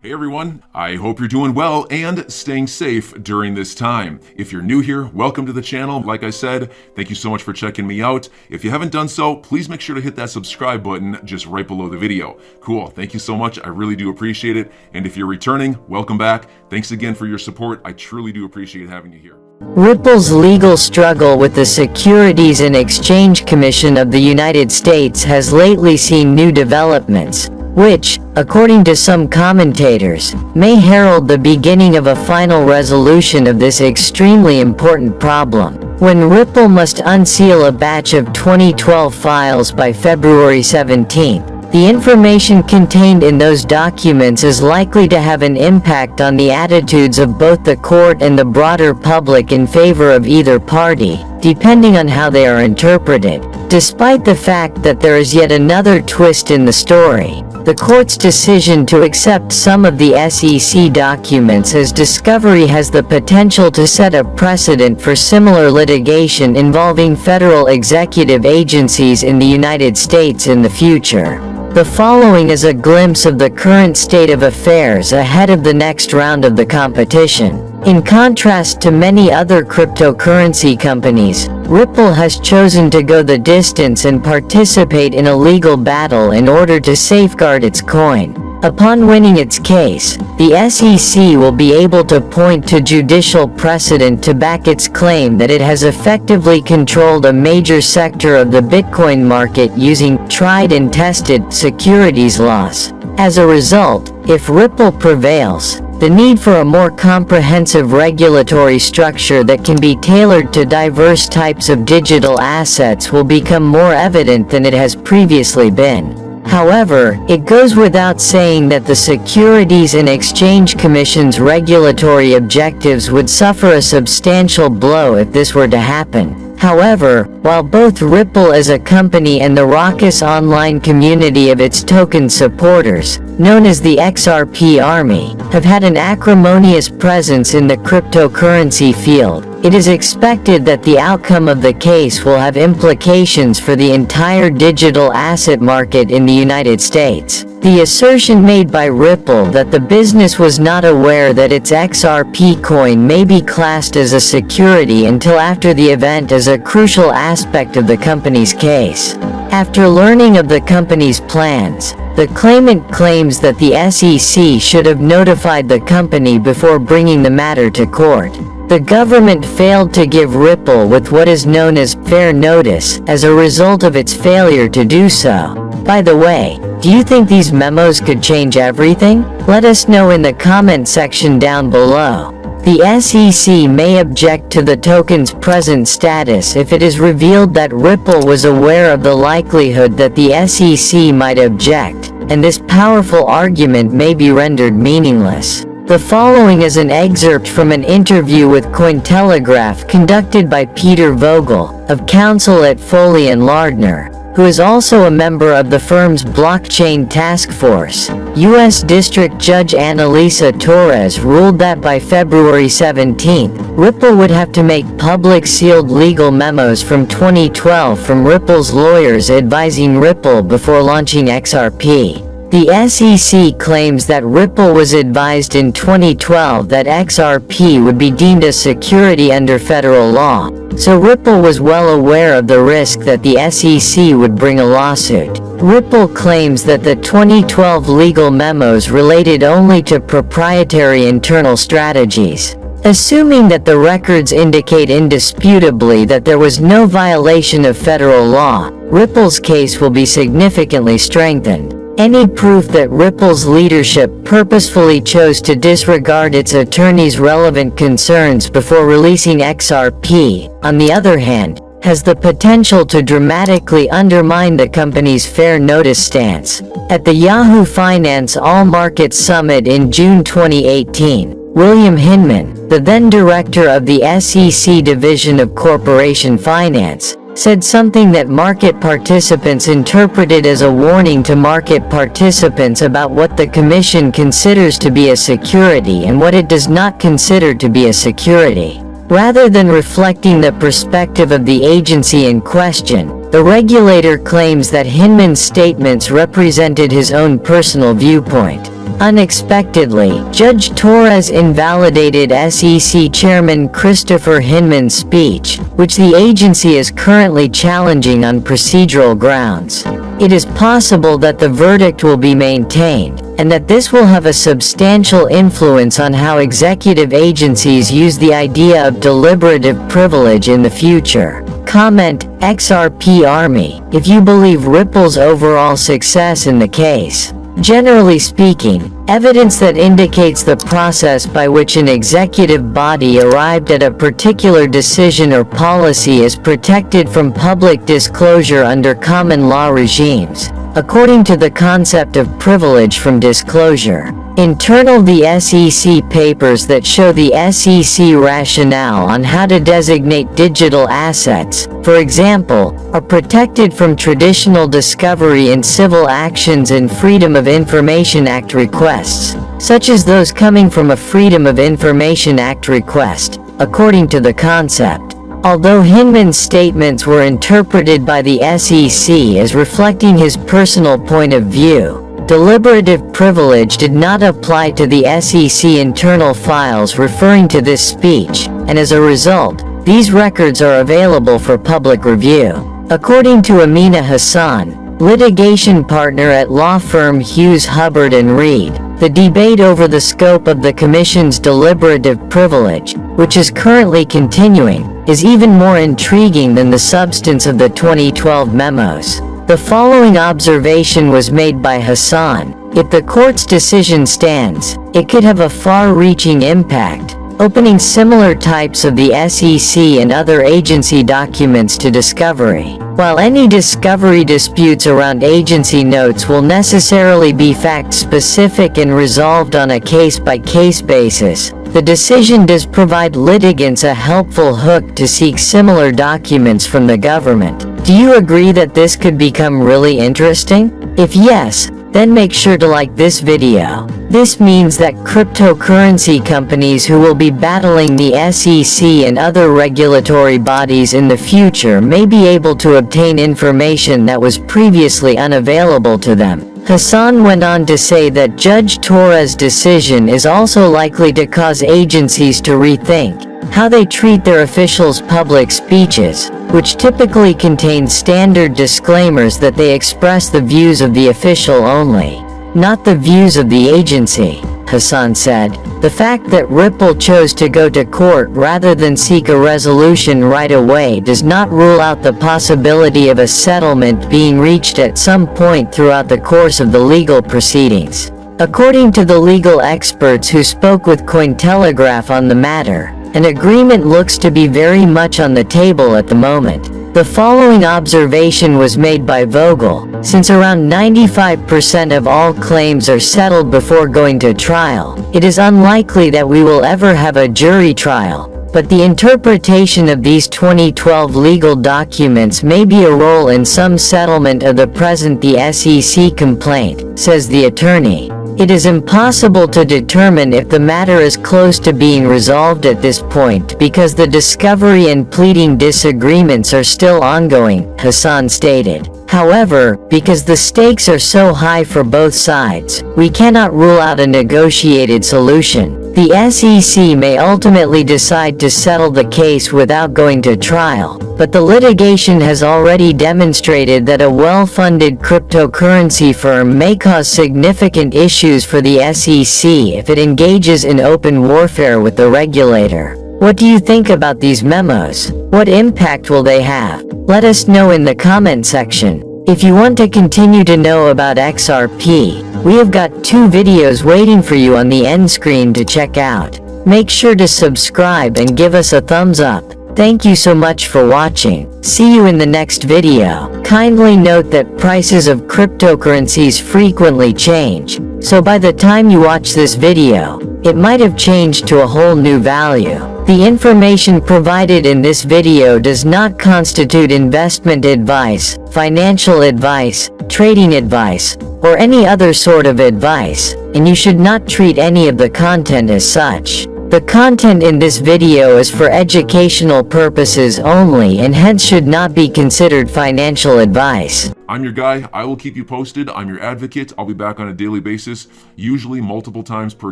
Hey everyone, I hope you're doing well and staying safe during this time. If you're new here, welcome to the channel. Like I said, thank you so much for checking me out. If you haven't done so, please make sure to hit that subscribe button just right below the video. Cool, thank you so much. I really do appreciate it. And if you're returning, welcome back. Thanks again for your support. I truly do appreciate having you here. Ripple's legal struggle with the Securities and Exchange Commission of the United States has lately seen new developments, which, according to some commentators, may herald the beginning of a final resolution of this extremely important problem. When Ripple must unseal a batch of 2012 files by February 17, the information contained in those documents is likely to have an impact on the attitudes of both the court and the broader public in favor of either party, depending on how they are interpreted. Despite the fact that there is yet another twist in the story, the court's decision to accept some of the SEC documents as discovery has the potential to set a precedent for similar litigation involving federal executive agencies in the United States in the future. The following is a glimpse of the current state of affairs ahead of the next round of the competition. In contrast to many other cryptocurrency companies, Ripple has chosen to go the distance and participate in a legal battle in order to safeguard its coin. Upon winning its case, the SEC will be able to point to judicial precedent to back its claim that it has effectively controlled a major sector of the Bitcoin market using tried and tested securities laws. As a result, if Ripple prevails, the need for a more comprehensive regulatory structure that can be tailored to diverse types of digital assets will become more evident than it has previously been. However, it goes without saying that the Securities and Exchange Commission's regulatory objectives would suffer a substantial blow if this were to happen. However, while both Ripple as a company and the raucous online community of its token supporters, known as the XRP Army, have had an acrimonious presence in the cryptocurrency field, it is expected that the outcome of the case will have implications for the entire digital asset market in the United States. The assertion made by Ripple that the business was not aware that its XRP coin may be classed as a security until after the event is a crucial aspect of the company's case. After learning of the company's plans, the claimant claims that the SEC should have notified the company before bringing the matter to court. The government failed to give Ripple with what is known as fair notice as a result of its failure to do so. By the way, do you think these memos could change everything? Let us know in the comment section down below. The SEC may object to the token's present status if it is revealed that Ripple was aware of the likelihood that the SEC might object, and this powerful argument may be rendered meaningless. The following is an excerpt from an interview with Cointelegraph conducted by Peter Vogel, of counsel at Foley and Lardner, who is also a member of the firm's blockchain task force. U.S. District Judge Annalisa Torres ruled that by February 17, Ripple would have to make public sealed legal memos from 2012 from Ripple's lawyers advising Ripple before launching XRP. The SEC claims that Ripple was advised in 2012 that XRP would be deemed a security under federal law, so Ripple was well aware of the risk that the SEC would bring a lawsuit. Ripple claims that the 2012 legal memos related only to proprietary internal strategies. Assuming that the records indicate indisputably that there was no violation of federal law, Ripple's case will be significantly strengthened. Any proof that Ripple's leadership purposefully chose to disregard its attorneys' relevant concerns before releasing XRP, on the other hand, has the potential to dramatically undermine the company's fair notice stance. At the Yahoo Finance All Markets Summit in June 2018, William Hinman, the then director of the SEC Division of Corporation Finance, said something that market participants interpreted as a warning to market participants about what the Commission considers to be a security and what it does not consider to be a security. Rather than reflecting the perspective of the agency in question, the regulator claims that Hinman's statements represented his own personal viewpoint. Unexpectedly, Judge Torres invalidated SEC Chairman Christopher Hinman's speech, which the agency is currently challenging on procedural grounds. It is possible that the verdict will be maintained, and that this will have a substantial influence on how executive agencies use the idea of deliberative privilege in the future. Comment, XRP Army, if you believe Ripple's overall success in the case. Generally speaking, evidence that indicates the process by which an executive body arrived at a particular decision or policy is protected from public disclosure under common law regimes, according to the concept of privilege from disclosure. Internal the SEC papers that show the SEC rationale on how to designate digital assets, for example, are protected from traditional discovery in civil actions and Freedom of Information Act requests, such as those coming from a Freedom of Information Act request, according to the concept. Although Hinman's statements were interpreted by the SEC as reflecting his personal point of view, deliberative privilege did not apply to the SEC internal files referring to this speech, and as a result, these records are available for public review. According to Amina Hassan, litigation partner at law firm Hughes Hubbard & Reed, the debate over the scope of the Commission's deliberative privilege, which is currently continuing, is even more intriguing than the substance of the 2012 memos. The following observation was made by Hassan: if the court's decision stands, it could have a far-reaching impact, opening similar types of the SEC and other agency documents to discovery. While any discovery disputes around agency notes will necessarily be fact-specific and resolved on a case-by-case basis, the decision does provide litigants a helpful hook to seek similar documents from the government. Do you agree that this could become really interesting? If yes, then make sure to like this video. This means that cryptocurrency companies who will be battling the SEC and other regulatory bodies in the future may be able to obtain information that was previously unavailable to them. Hassan went on to say that Judge Torres' decision is also likely to cause agencies to rethink how they treat their officials' public speeches, which typically contain standard disclaimers that they express the views of the official only, not the views of the agency. Hassan said, the fact that Ripple chose to go to court rather than seek a resolution right away does not rule out the possibility of a settlement being reached at some point throughout the course of the legal proceedings. According to the legal experts who spoke with Cointelegraph on the matter, an agreement looks to be very much on the table at the moment. The following observation was made by Vogel: since around 95% of all claims are settled before going to trial, it is unlikely that we will ever have a jury trial, but the interpretation of these 2012 legal documents may be a role in some settlement of the present the SEC complaint, says the attorney. It is impossible to determine if the matter is close to being resolved at this point because the discovery and pleading disagreements are still ongoing, Hassan stated. However, because the stakes are so high for both sides, we cannot rule out a negotiated solution. The SEC may ultimately decide to settle the case without going to trial, but the litigation has already demonstrated that a well-funded cryptocurrency firm may cause significant issues for the SEC if it engages in open warfare with the regulator. What do you think about these memos? What impact will they have? Let us know in the comment section. If you want to continue to know about XRP, we have got 2 videos waiting for you on the end screen to check out. Make sure to subscribe and give us a thumbs up. Thank you so much for watching. See you in the next video. Kindly note that prices of cryptocurrencies frequently change, so by the time you watch this video, it might have changed to a whole new value. The information provided in this video does not constitute investment advice, financial advice, trading advice, or any other sort of advice, and you should not treat any of the content as such. The content in this video is for educational purposes only and hence should not be considered financial advice. I'm your guy. I will keep you posted. I'm your advocate. I'll be back on a daily basis, usually multiple times per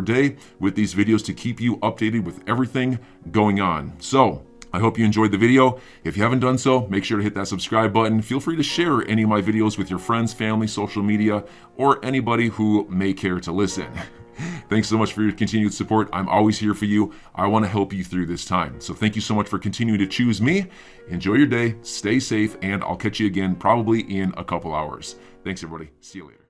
day, with these videos to keep you updated with everything going on. So, I hope you enjoyed the video. If you haven't done so, make sure to hit that subscribe button. Feel free to share any of my videos with your friends, family, social media, or anybody who may care to listen. Thanks so much for your continued support. I'm always here for you. I want to help you through this time. So thank you so much for continuing to choose me. Enjoy your day, stay safe, and I'll catch you again probably in a couple hours. Thanks, everybody. See you later.